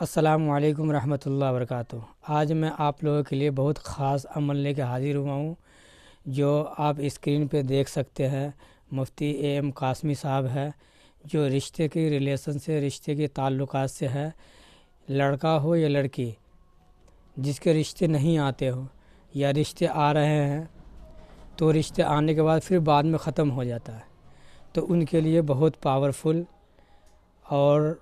السلام علیکم ورحمۃ اللہ وبرکاتہ۔ آج میں آپ لوگوں کے لیے بہت خاص عمل لے کے حاضر ہوا ہوں، جو آپ اسکرین پہ دیکھ سکتے ہیں۔ مفتی اے قاسمی صاحب ہے، جو رشتے کی ریلیشن سے، رشتے کے تعلقات سے ہے، لڑکا ہو یا لڑکی، جس کے رشتے نہیں آتے ہوں یا رشتے آ رہے ہیں تو رشتے آنے کے بعد پھر بعد میں ختم ہو جاتا ہے، تو ان کے لیے بہت پاورفل اور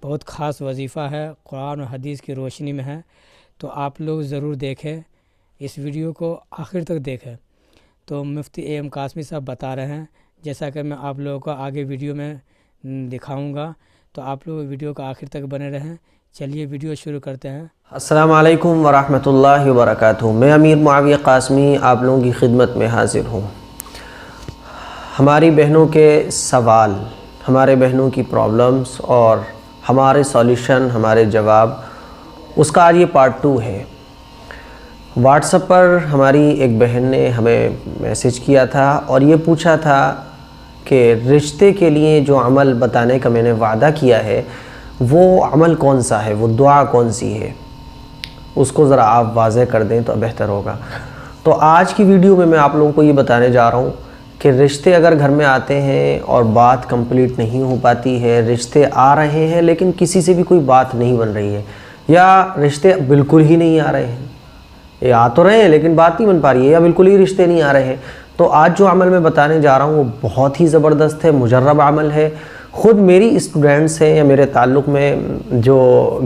بہت خاص وظیفہ ہے، قرآن و حدیث کی روشنی میں ہے۔ تو آپ لوگ ضرور دیکھیں، اس ویڈیو کو آخر تک دیکھیں۔ تو مفتی اے قاسمی صاحب بتا رہے ہیں، جیسا کہ میں آپ لوگوں کو آگے ویڈیو میں دکھاؤں گا، تو آپ لوگ ویڈیو کو آخر تک بنے رہیں۔ چلیے ویڈیو شروع کرتے ہیں۔ السلام علیکم ورحمۃ اللہ وبرکاتہ۔ میں امیر معاویہ قاسمی آپ لوگوں کی خدمت میں حاضر ہوں۔ ہماری بہنوں کے سوال، ہمارے بہنوں کی پرابلمز اور ہمارے سولیوشن، ہمارے جواب، اس کا آج یہ پارٹ 2 ہے۔ واٹس ایپ پر ہماری ایک بہن نے ہمیں میسج کیا تھا اور یہ پوچھا تھا کہ رشتے کے لیے جو عمل بتانے کا میں نے وعدہ کیا ہے وہ عمل کون سا ہے، وہ دعا کون سی ہے، اس کو ذرا آپ واضح کر دیں تو بہتر ہوگا۔ تو آج کی ویڈیو میں آپ لوگوں کو یہ بتانے جا رہا ہوں کہ رشتے اگر گھر میں آتے ہیں اور بات کمپلیٹ نہیں ہو پاتی ہے، رشتے آ رہے ہیں لیکن کسی سے بھی کوئی بات نہیں بن رہی ہے، یا رشتے بالکل ہی نہیں آ رہے ہیں، یہ آ تو رہے ہیں لیکن بات نہیں بن پا رہی ہے، یا بالکل ہی رشتے نہیں آ رہے ہیں، تو آج جو عمل میں بتانے جا رہا ہوں وہ بہت ہی زبردست ہے، مجرب عمل ہے۔ خود میری اسٹوڈنٹس ہیں یا میرے تعلق میں جو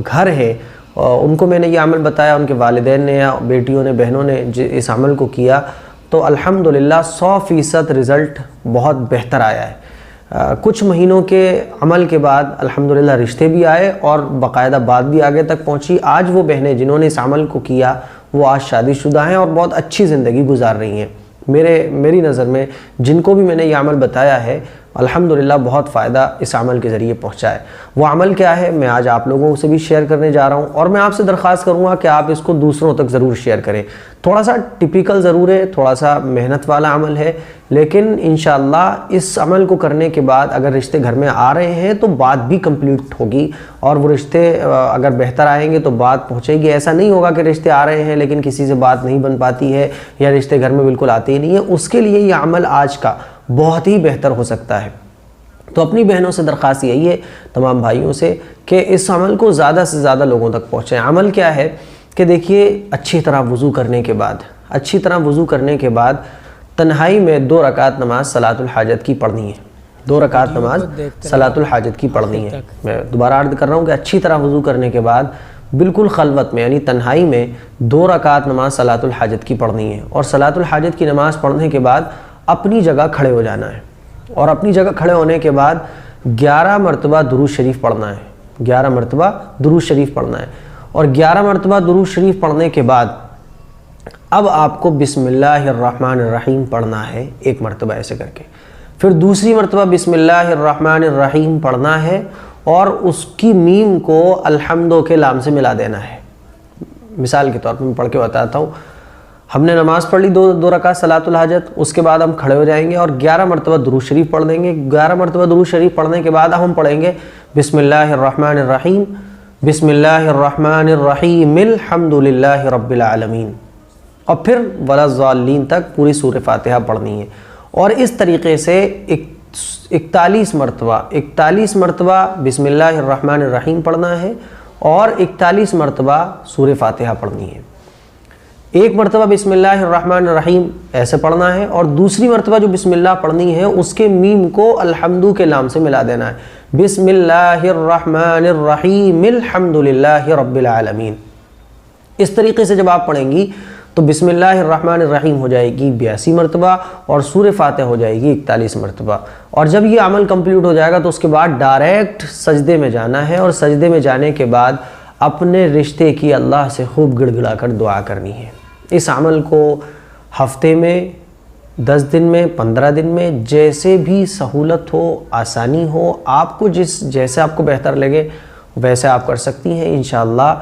گھر ہے ان کو میں نے یہ عمل بتایا، ان کے والدین نے یا بیٹیوں نے، بہنوں نے اس عمل کو کیا تو الحمدللہ 100% رزلٹ بہت بہتر آیا ہے۔ کچھ مہینوں کے عمل کے بعد الحمدللہ رشتے بھی آئے اور باقاعدہ بات بھی آگے تک پہنچی۔ آج وہ بہنیں جنہوں نے اس عمل کو کیا وہ آج شادی شدہ ہیں اور بہت اچھی زندگی گزار رہی ہیں۔ میری نظر میں جن کو بھی میں نے یہ عمل بتایا ہے الحمدللہ بہت فائدہ اس عمل کے ذریعے پہنچا ہے۔ وہ عمل کیا ہے میں آج آپ لوگوں سے بھی شیئر کرنے جا رہا ہوں، اور میں آپ سے درخواست کروں گا کہ آپ اس کو دوسروں تک ضرور شیئر کریں۔ تھوڑا سا ٹپیکل ضرور ہے، تھوڑا سا محنت والا عمل ہے، لیکن انشاءاللہ اس عمل کو کرنے کے بعد اگر رشتے گھر میں آ رہے ہیں تو بات بھی کمپلیٹ ہوگی، اور وہ رشتے اگر بہتر آئیں گے تو بات پہنچے گی۔ ایسا نہیں ہوگا کہ رشتے آ رہے ہیں لیکن کسی سے بات نہیں بن پاتی ہے یا رشتے گھر میں بالکل آتے ہی نہیں ہیں۔ اس کے لیے یہ عمل آج کا بہت ہی بہتر ہو سکتا ہے۔ تو اپنی بہنوں سے درخواست یہی ہے، تمام بھائیوں سے، کہ اس عمل کو زیادہ سے زیادہ لوگوں تک پہنچائیں۔ عمل کیا ہے کہ دیکھیے، اچھی طرح وضو کرنے کے بعد تنہائی میں 2 رکعت نماز صلاۃ الحاجت کی پڑھنی ہے۔ 2 رکعت نماز صلاۃ الحاجت کی پڑھنی ہے۔ میں دوبارہ عرض کر رہا ہوں کہ اچھی طرح وضو کرنے کے بعد بالکل خلوت میں یعنی تنہائی میں 2 رکعت نماز صلاۃ الحاجت کی پڑھنی ہے، اور صلاۃ الحاجت کی نماز پڑھنے کے بعد اپنی جگہ کھڑے ہو جانا ہے، اور اپنی جگہ کھڑے ہونے کے بعد 11 مرتبہ درود شریف پڑھنا ہے۔ 11 مرتبہ درود شریف پڑھنا ہے، اور 11 مرتبہ درود شریف پڑھنے کے بعد اب آپ کو بسم اللہ الرحمن الرحیم پڑھنا ہے، 1 مرتبہ ایسے کر کے، پھر دوسری مرتبہ بسم اللہ الرحمن الرحیم پڑھنا ہے، اور اس کی میم کو الحمدو کے لام سے ملا دینا ہے۔ مثال کے طور پر میں پڑھ کے بتاتا ہوں۔ ہم نے نماز پڑھ لی 2 رکعت صلاۃ الحاجت، اس کے بعد ہم کھڑے ہو جائیں گے اور 11 مرتبہ درود شریف پڑھ دیں گے۔ 11 مرتبہ درود شریف پڑھنے کے بعد ہم پڑھیں گے بسم اللہ الرحمن الرحیم، بسم اللہ الرحمن الرحیم الحمد للہ رب العالمین، اور پھر ولا الضالین تک پوری سورہ فاتحہ پڑھنی ہے۔ اور اس طریقے سے 41 مرتبہ بسم اللہ الرحمن الرحیم پڑھنا ہے، اور 41 مرتبہ سورہ فاتحہ پڑھنی ہے۔ 1 مرتبہ بسم اللہ الرحمن الرحیم ایسے پڑھنا ہے، اور دوسری مرتبہ جو بسم اللہ پڑھنی ہے اس کے میم کو الحمدو کے لام سے ملا دینا ہے، بسم اللہ الرحمن الرحیم الحمد للہ رب العالمین۔ اس طریقے سے جب آپ پڑھیں گی تو بسم اللہ الرحمن الرحیم ہو جائے گی 82 مرتبہ، اور سورہ فاتحہ ہو جائے گی 41 مرتبہ۔ اور جب یہ عمل کمپلیٹ ہو جائے گا تو اس کے بعد ڈائریکٹ سجدے میں جانا ہے، اور سجدے میں جانے کے بعد اپنے رشتے کی اللہ سے خوب گڑ گڑا کر دعا کرنی ہے۔ اس عمل کو ہفتے میں، 10 دن میں، 15 دن میں، جیسے بھی سہولت ہو، آسانی ہو، آپ کو جیسے آپ کو بہتر لگے ویسے آپ کر سکتی ہیں۔ انشاءاللہ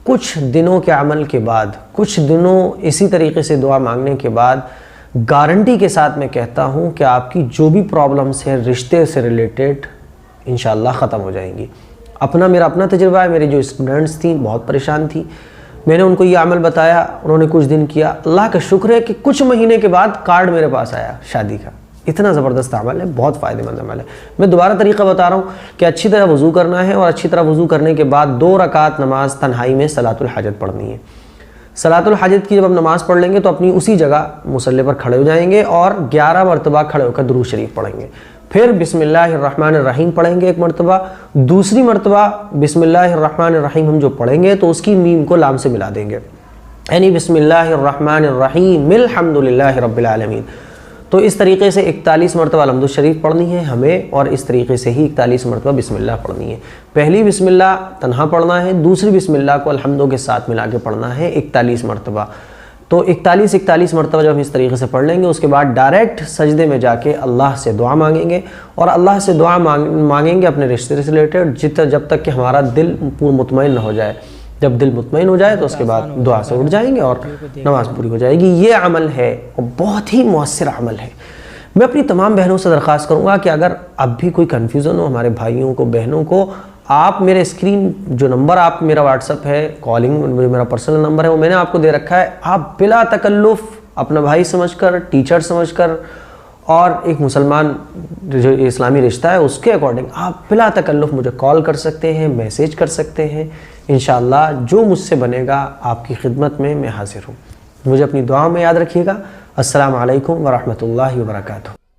کچھ دنوں کے عمل کے بعد، کچھ دنوں اسی طریقے سے دعا مانگنے کے بعد، گارنٹی کے ساتھ میں کہتا ہوں کہ آپ کی جو بھی پرابلمس ہیں رشتے سے ریلیٹڈ انشاءاللہ ختم ہو جائیں گی۔ میرا اپنا تجربہ ہے. میری جو اسٹوڈنٹس تھیں بہت پریشان تھی, میں نے ان کو یہ عمل بتایا, انہوں نے کچھ دن کیا. اللہ کا شکر ہے کہ کچھ مہینے کے بعد کارڈ میرے پاس آیا شادی کا. اتنا زبردست عمل ہے, بہت فائدہ مند عمل ہے. میں دوبارہ طریقہ بتا رہا ہوں کہ اچھی طرح وضو کرنا ہے, اور اچھی طرح وضو کرنے کے بعد 2 رکعت نماز تنہائی میں صلاۃ الحاجت پڑھنی ہے. صلاۃ الحاجت کی جب ہم نماز پڑھ لیں گے تو اپنی اسی جگہ مصلی پر کھڑے ہو جائیں گے اور 11 مرتبہ کھڑے ہو کر درود شریف پڑھیں گے. پھر بسم اللہ الرحمن الرحیم پڑھیں گے 1 مرتبہ. دوسری مرتبہ بسم اللہ الرحمن الرحیم ہم جو پڑھیں گے تو اس کی میم کو لام سے ملا دیں گے, یعنی بسم اللہ الرحمن الرحیم الحمدللہ رب العالمین. تو اس طریقے سے 41 مرتبہ الحمد شریف پڑھنی ہے ہمیں, اور اس طریقے سے ہی 41 مرتبہ بسم اللہ پڑھنی ہے. پہلی بسم اللہ تنہا پڑھنا ہے, دوسری بسم اللہ کو الحمدوں کے ساتھ ملا کے پڑھنا ہے 41 مرتبہ. تو 41 مرتبہ جب ہم اس طریقے سے پڑھ لیں گے, اس کے بعد ڈائریکٹ سجدے میں جا کے اللہ سے دعا مانگیں گے, اور اللہ سے دعا مانگیں گے اپنے رشتے سے ریلیٹڈ جب تک کہ ہمارا دل پور مطمئن نہ ہو جائے. جب دل مطمئن ہو جائے تو اس کے بعد دعا سے اٹھ جائیں گے اور نماز پوری ہو جائے گی. یہ عمل ہے اور بہت ہی مؤثر عمل ہے. میں اپنی تمام بہنوں سے درخواست کروں گا کہ اگر اب بھی کوئی کنفیوژن ہو, ہمارے بھائیوں کو بہنوں کو, آپ میرے اسکرین جو نمبر آپ میرا واٹس اپ ہے, کالنگ میرا پرسنل نمبر ہے, وہ میں نے آپ کو دے رکھا ہے. آپ بلا تکلف اپنا بھائی سمجھ کر, ٹیچر سمجھ کر, اور ایک مسلمان جو اسلامی رشتہ ہے اس کے اکارڈنگ آپ بلا تکلف مجھے کال کر سکتے ہیں, میسیج کر سکتے ہیں. انشاءاللہ جو مجھ سے بنے گا آپ کی خدمت میں حاضر ہوں. مجھے اپنی دعاؤں میں یاد رکھیے گا. السلام علیکم ورحمۃ اللہ وبرکاتہ.